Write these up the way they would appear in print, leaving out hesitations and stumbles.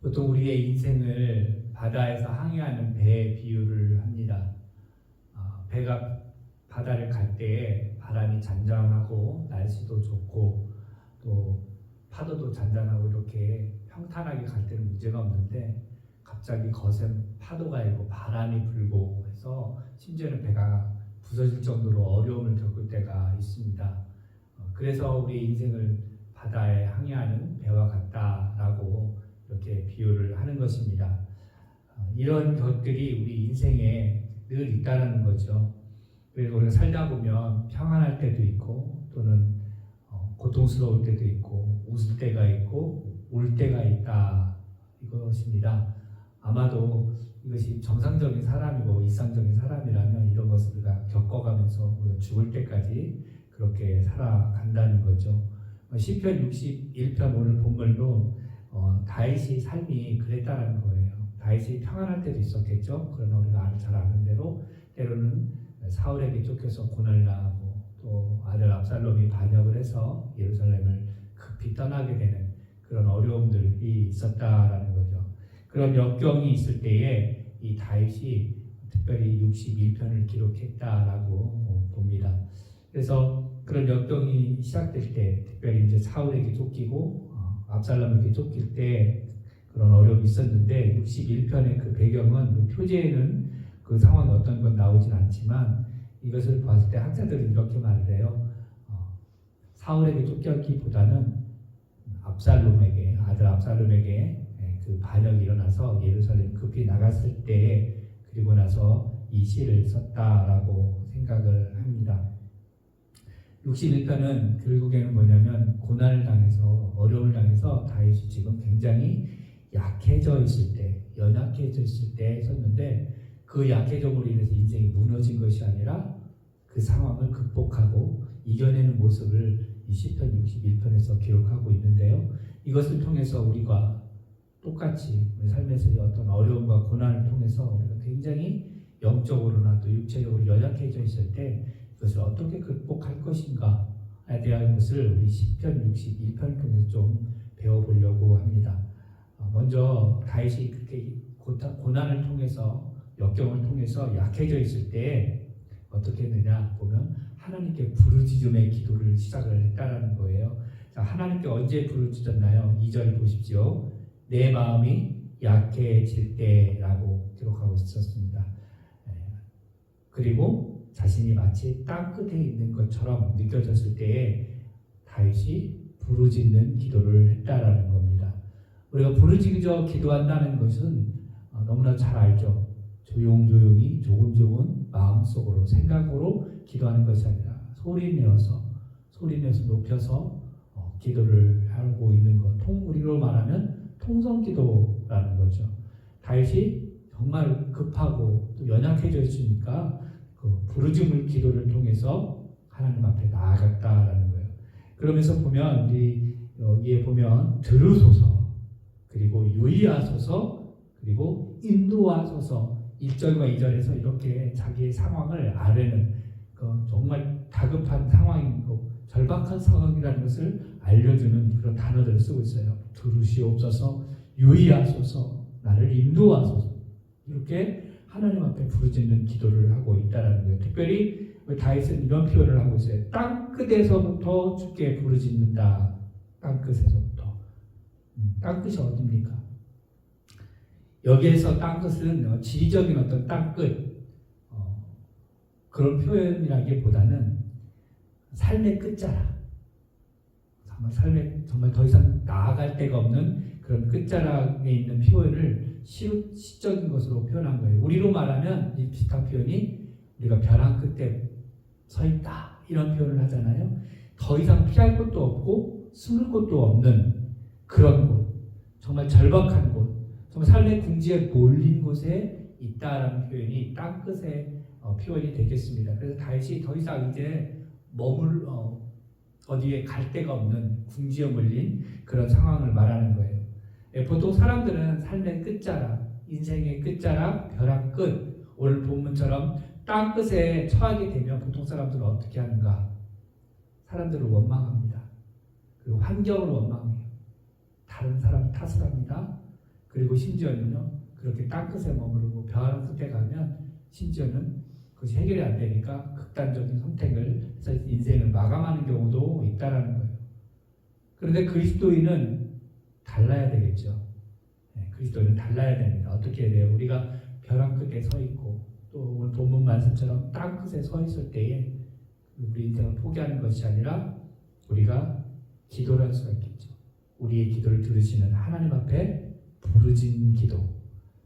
보통 우리의 인생을 바다에서 항해하는 배에 비유를 합니다. 배가 바다를 갈 때에 바람이 잔잔하고 날씨도 좋고 또 파도도 잔잔하고 이렇게 평탄하게 갈 때는 문제가 없는데 갑자기 거센 파도가 일고 바람이 불고 해서 심지어는 배가 부서질 정도로 어려움을 겪을 때가 있습니다. 그래서 우리 인생을 바다에 항해하는 배와 같다라고 이렇게 비유를 하는 것입니다. 이런 것들이 우리 인생에 늘 있다는 거죠. 그래서 우리가 살다 보면 평안할 때도 있고 또는 고통스러울 때도 있고 웃을 때가 있고 울 때가 있다 이것입니다. 아마도 이것이 정상적인 사람이고 일상적인 사람이라면 이런 것을 우리가 겪어가면서 우리가 죽을 때까지 그렇게 살아간다는 거죠. 시편 61편 오늘 본문도 다윗의 삶이 그랬다는 거예요. 다윗이 평안할 때도 있었겠죠. 그러나 우리가 잘 아는 대로 때로는 사울에게 쫓겨서 고난당하고 또 아들 압살롬이 반역을 해서 예루살렘을 급히 떠나게 되는 그런 어려움들이 있었다라는 거죠. 그런 역경이 있을 때에 이 다윗이 특별히 61편을 기록했다라고 봅니다. 그래서 그런 역경이 시작될 때, 특별히 이제 사울에게 쫓기고 압살롬에게 쫓길 때 그런 어려움이 있었는데 61편의 그 배경은 표제에는 그 상황이 어떤 건 나오진 않지만 이것을 봤을 때 학자들은 이렇게 말을 해요. 사울에게 쫓겼기보다는 압살롬에게, 아들 압살롬에게 그 반역이 일어나서 예루살렘 급히 나갔을 때 그리고 나서 이 시를 썼다라고 생각을 합니다. 61편은 결국에는 뭐냐면 고난을 당해서 어려움을 당해서 다윗이 지금 굉장히 약해져 있을 때, 연약해져 있을 때 썼는데 그 약해짐으로 인해서 인생이 무너진 것이 아니라 그 상황을 극복하고 이겨내는 모습을 이 시편 61편에서 기록하고 있는데요. 이것을 통해서 우리가 똑같이 우리 삶에서의 어떤 어려움과 고난을 통해서 우리가 굉장히 영적으로나 또 육체적으로 연약해져 있을 때 그것을 어떻게 극복할 것인가에 대한 것을 우리 시편 61편을 통해서 좀 배워보려고 합니다. 먼저 다윗이 그렇게 고난을 통해서 역경을 통해서 약해져 있을 때 어떻게 했느냐 보면 하나님께 부르짖음의 기도를 시작을 했다라는 거예요. 자, 하나님께 언제 부르짖었나요? 2절 보십시오. 내 마음이 약해질 때라고 기록하고 있었습니다. 그리고 자신이 마치 땅끝에 있는 것처럼 느껴졌을 때에 다윗이 부르짖는 기도를 했다라는 겁니다. 우리가 부르짖어 기도한다는 것은 너무나 잘 알죠. 조용조용히 조근조근 마음속으로 생각으로 기도하는 것이 아니라 소리내어서 높여서 기도를 하고 있는 것. 우리로 말하면 통성기도라는 거죠. 다윗이 정말 급하고 또 연약해져 있으니까 그 부르짖을 기도를 통해서 하나님 앞에 나아갔다라는 거예요. 그러면서 보면 우리 여기에 보면 들으소서 그리고 유의하소서 그리고 인도하소서 1절과 2절에서 이렇게 자기의 상황을 아뢰는 정말 다급한 상황이고 절박한 상황이라는 것을 알려주는 그런 단어들을 쓰고 있어요. 들으시옵소서, 유의하소서, 나를 인도하소서 이렇게 하나님 앞에 부르짖는 기도를 하고 있다는 거예요. 특별히 다윗은 이런 표현을 하고 있어요. 땅끝에서부터 주께 부르짖는다. 땅끝에서부터. 땅끝이 어딥니까? 여기에서 땅끝은 지리적인 어떤 땅끝 그런 표현이라기보다는 삶의 끝자락, 정말 더 이상 나아갈 데가 없는 그런 끝자락에 있는 표현을 시적인 것으로 표현한 거예요. 우리로 말하면 이 비슷한 표현이 우리가 벼랑 끝에 서 있다 이런 표현을 하잖아요. 더 이상 피할 곳도 없고 숨을 곳도 없는 그런 곳, 정말 절박한 곳, 정말 삶의 궁지에 몰린 곳에 있다라는 표현이 땅끝의 표현이 되겠습니다. 그래서 다윗이 더 이상 이제 어디에 갈 데가 없는 궁지에 몰린 그런 상황을 말하는 거예요. 보통 사람들은 삶의 끝자락, 인생의 끝자락, 벼랑 끝, 오늘 본문처럼 땅끝에 처하게 되면 보통 사람들은 어떻게 하는가? 사람들을 원망합니다. 그리고 환경을 원망해요. 다른 사람 탓을 합니다. 그리고 심지어는요, 그렇게 땅끝에 머무르고 벼랑 끝에 가면 심지어는 그것이 해결이 안 되니까 극단적인 선택을 해서 인생을 마감하는 경우도 있다라는 거예요. 그런데 그리스도인은 달라야 되겠죠. 그리스도인은 달라야 됩니다. 어떻게 해야 돼요? 우리가 벼랑 끝에 서 있고 또 오늘 본문 말씀처럼 땅끝에 서 있을 때에 우리 인생을 포기하는 것이 아니라 우리가 기도를 할 수가 있겠죠. 우리의 기도를 들으시는 하나님 앞에 부르짖는 기도,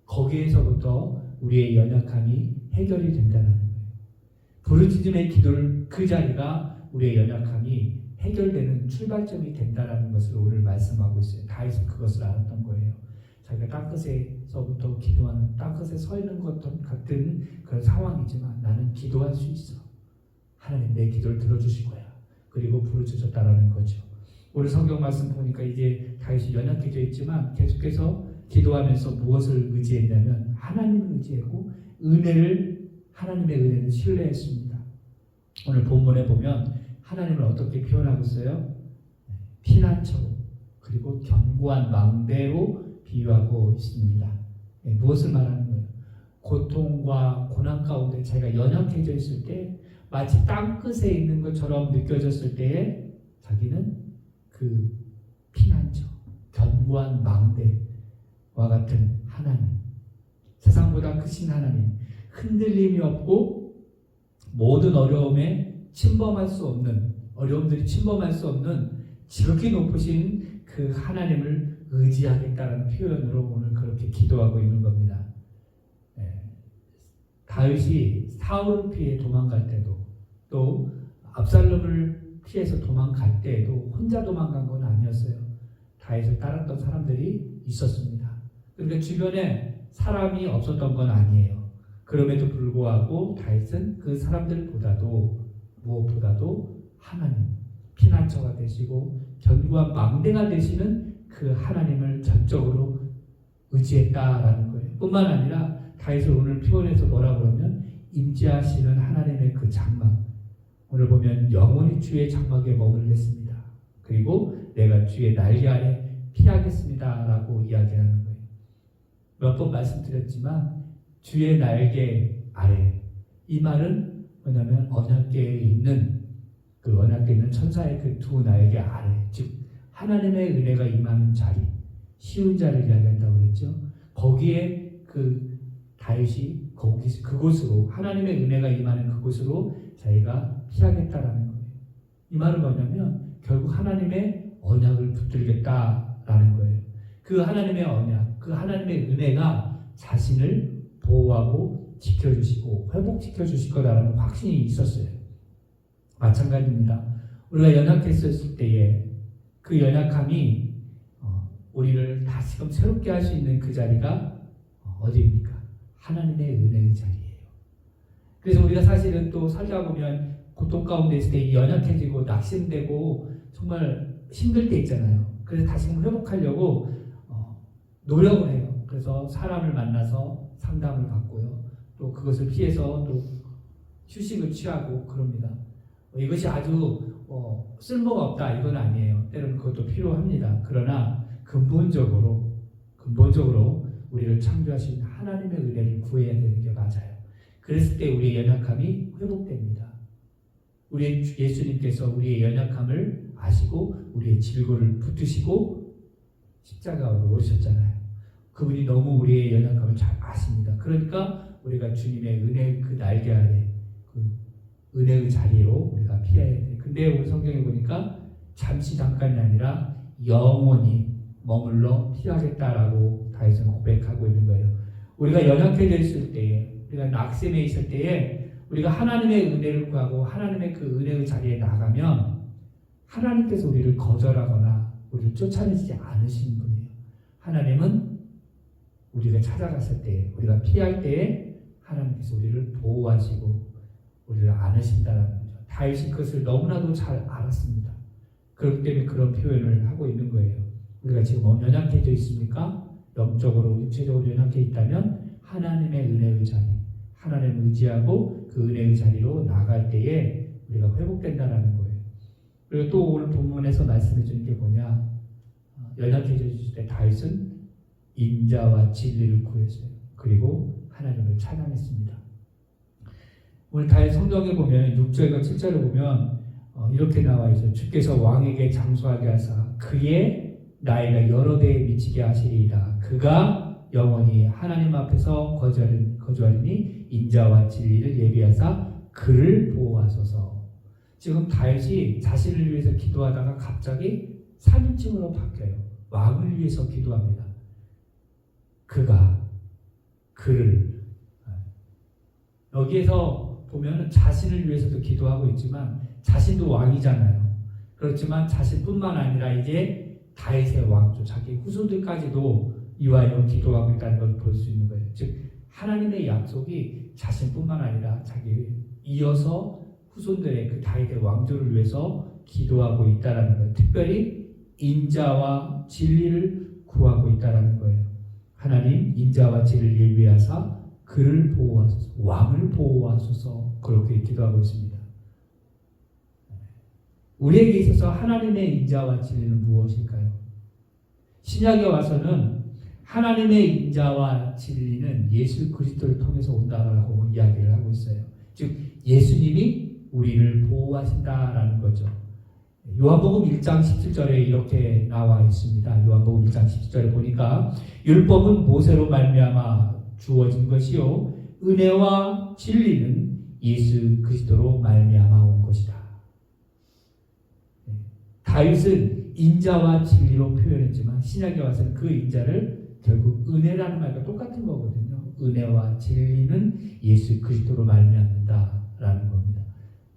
거기에서부터 우리의 연약함이 해결이 된다는 거예요. 부르짖음의 기도를, 그 자리가 우리의 연약함이 해결되는 출발점이 된다는 것을 오늘 말씀하고 있어요. 다윗은 그것을 알았던 거예요. 자기가 땅끝에서부터 기도하는, 땅끝에 서 있는 것 같은 그런 상황이지만 나는 기도할 수 있어. 하나님 내 기도를 들어주실 거야. 그리고 부르짖었다라는 거죠. 오늘 성경 말씀 보니까 이제 다윗이 연약해져 있지만 계속해서 기도하면서 무엇을 의지했냐면 하나님을 의지했고 하나님의 은혜를 신뢰했습니다. 오늘 본문에 보면 하나님을 어떻게 표현하고 있어요? 피난처로 그리고 견고한 망대로 비유하고 있습니다. 무엇을 말하는 거예요? 고통과 고난 가운데 자기가 연약해져 있을 때 마치 땅끝에 있는 것처럼 느껴졌을 때에 자기는 그 피난처, 견고한 망대와 같은 하나님, 세상보다 크신 하나님, 흔들림이 없고 모든 어려움들이 침범할 수 없는 지극히 높으신 그 하나님을 의지하겠다는 표현으로 오늘 그렇게 기도하고 있는 겁니다. 다윗이 사울을 피해 도망갈 때도 또 압살롬을 피해서 도망갈 때에도 혼자 도망간 건 아니었어요. 다윗을 따랐던 사람들이 있었습니다. 그러니까 주변에 사람이 없었던 건 아니에요. 그럼에도 불구하고 다윗은 그 사람들보다도 무엇보다도 하나님, 피난처가 되시고 견고한 망대가 되시는 그 하나님을 전적으로 의지했다라는 거예요. 뿐만 아니라 다윗을 오늘 표현해서 뭐라고 그러면 임재하시는 하나님의 그 장막, 오늘 보면 영원히 주의 장막에 머물겠습니다. 그리고 내가 주의 날개 아래 피하겠습니다 라고 이야기하는 거예요. 몇 번 말씀드렸지만 주의 날개 아래, 이 말은 뭐냐면 언약궤에 있는 천사의 그 두 날개 아래, 즉 하나님의 은혜가 임하는 자리, 쉬운 자리를 이야기한다고 했죠. 거기에 그 다윗이 그곳으로, 하나님의 은혜가 임하는 그곳으로 자기가 피하겠다라는 거예요. 이 말은 뭐냐면 결국 하나님의 언약을 붙들겠다라는 거예요. 그 하나님의 언약, 그 하나님의 은혜가 자신을 보호하고 지켜주시고 회복시켜 주실 거라는 확신이 있었어요. 마찬가지입니다. 우리가 연약했었을 때에 그 연약함이 우리를 다시금 새롭게 할 수 있는 그 자리가 어디입니까? 하나님의 은혜의 자리예요. 그래서 우리가 사실은 또 살다 보면 고통 가운데 있을 때 이 연약해지고 낙심되고 정말 힘들 때 있잖아요. 그래서 다시금 회복하려고 노력을 해요. 그래서 사람을 만나서 상담을 받고요. 또 그것을 피해서 또 휴식을 취하고 그럽니다. 이것이 아주 쓸모가 없다 이건 아니에요. 때로는 그것도 필요합니다. 그러나 근본적으로 우리를 창조하신 하나님의 은혜를 구해야 되는 게 맞아요. 그랬을 때 우리의 연약함이 회복됩니다. 우리 예수님께서 우리의 연약함을 아시고 우리의 질고를 붙드시고 십자가로 오셨잖아요. 그분이 너무 우리의 연약함을 잘 아십니다. 그러니까 우리가 주님의 은혜의 그 날개 아래, 그 은혜의 자리로 우리가 피해야 돼요. 근데 우리 성경에 보니까 잠깐이 아니라 영원히 머물러 피하겠다라고 다윗은 고백하고 있는 거예요. 우리가 연약해져 있을 때에, 우리가 낙심해 있을 때에 우리가 하나님의 은혜를 구하고 하나님의 그 은혜의 자리에 나가면 하나님께서 우리를 거절하거나 우리를 쫓아내지 않으신 분이에요. 하나님은 우리가 찾아갔을 때, 우리가 피할 때에 하나님께서 우리를 보호하시고 우리를 안으신다는 거죠. 다윗이 그것을 너무나도 잘 알았습니다. 그렇기 때문에 그런 표현을 하고 있는 거예요. 우리가 지금 연약해져 있습니까? 영적으로, 육체적으로 연약해 있다면 하나님의 은혜의 자리, 하나님을 의지하고 그 은혜의 자리로 나갈 때에 우리가 회복된다는 거예요. 그리고 또 오늘 본문에서 말씀해 주는 게 뭐냐? 연약해져 있을 때 다윗은 인자와 진리를 구했어요. 그리고 하나님을 찬양했습니다. 오늘 다윗 성경에 보면 6절과 7절을 보면 이렇게 나와 있어요. 주께서 왕에게 장수하게 하사 그의 나이가 여러 대에 미치게 하시리이다. 그가 영원히 하나님 앞에서 거주하리니 인자와 진리를 예비하사 그를 보호하소서. 지금 다윗이 자신을 위해서 기도하다가 갑자기 3인칭으로 바뀌어요. 왕을 위해서 기도합니다. 그를 여기에서 보면 자신을 위해서도 기도하고 있지만 자신도 왕이잖아요. 그렇지만 자신뿐만 아니라 이제 다윗의 왕조 자기 후손들까지도 이와여 기도하고 있다는 걸 볼 수 있는 거예요. 즉 하나님의 약속이 자신뿐만 아니라 자기 이어서 후손들의 그 다윗의 왕조를 위해서 기도하고 있다는 거예요. 특별히 인자와 진리를 구하고 있다는 거예요. 하나님 인자와 진리를 예비하사 그를 보호하소서, 왕을 보호하소서, 그렇게 기도하고 있습니다. 우리에게 있어서 하나님의 인자와 진리는 무엇일까요? 신약에 와서는 하나님의 인자와 진리는 예수 그리스도를 통해서 온다라고 이야기를 하고 있어요. 즉 예수님이 우리를 보호하신다라는 거죠. 요한복음 1장 17절에 이렇게 나와 있습니다. 요한복음 1장 17절에 보니까 율법은 모세로 말미암아 주어진 것이요 은혜와 진리는 예수 그리스도로 말미암아 온 것이다. 다윗은 인자와 진리로 표현했지만 신약에 와서는 그 인자를 결국 은혜라는 말과 똑같은 거거든요. 은혜와 진리는 예수 그리스도로 말미암는다라는 겁니다.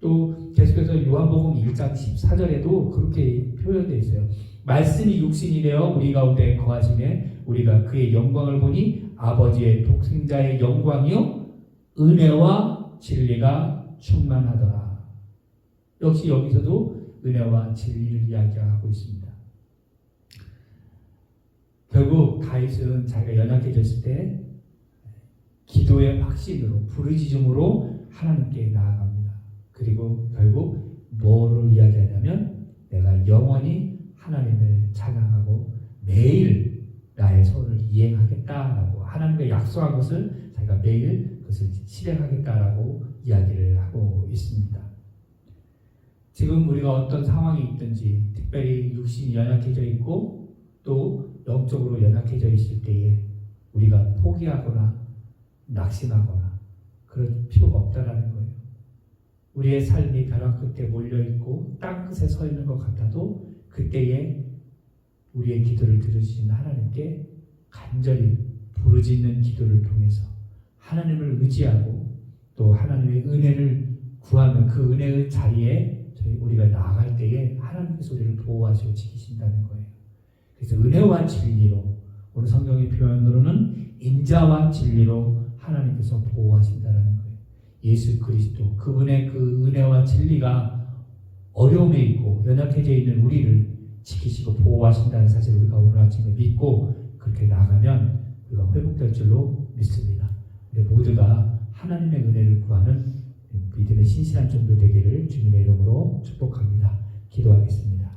또 계속해서 요한복음 1장 14절에도 그렇게 표현되어 있어요. 말씀이 육신이 되어 우리 가운데 거하시매 우리가 그의 영광을 보니 아버지의 독생자의 영광이요 은혜와 진리가 충만하더라. 역시 여기서도 은혜와 진리를 이야기하고 있습니다. 결국 다윗은 자기가 연약해졌을 때 기도의 확신으로 부르짖음으로 하나님께 나아갑니다. 그리고 결국 뭐를 이야기하냐면 내가 영원히 하나님을 찬양하고 매일 나의 소원을 이행하겠다라고 하나님과 약속한 것을 자기가 매일 그것을 실행하겠다라고 이야기를 하고 있습니다. 지금 우리가 어떤 상황이 있든지 특별히 육신이 연약해져 있고 또 영적으로 연약해져 있을 때에 우리가 포기하거나 낙심하거나 그럴 필요가 없다라는 거예요. 우리의 삶이 벼랑 끝에 몰려있고 땅끝에 서 있는 것 같아도 그때에 우리의 기도를 들으시는 하나님께 간절히 부르짖는 기도를 통해서 하나님을 의지하고 또 하나님의 은혜를 구하는 그 은혜의 자리에 우리가 나아갈 때에 하나님께서 우리를 보호하시고 지키신다는 거예요. 그래서 은혜와 진리로 오늘 성경의 표현으로는 인자와 진리로 하나님께서 보호하신다는 거예요. 예수 그리스도 그분의 그 은혜와 진리가 어려움에 있고 연약해져 있는 우리를 지키시고 보호하신다는 사실을 우리가 오늘 아침에 믿고 그렇게 나가면 우리가 회복될 줄로 믿습니다. 우리 모두가 하나님의 은혜를 구하는 믿음의 신실한 종들 되기를 주님의 이름으로 축복합니다. 기도하겠습니다.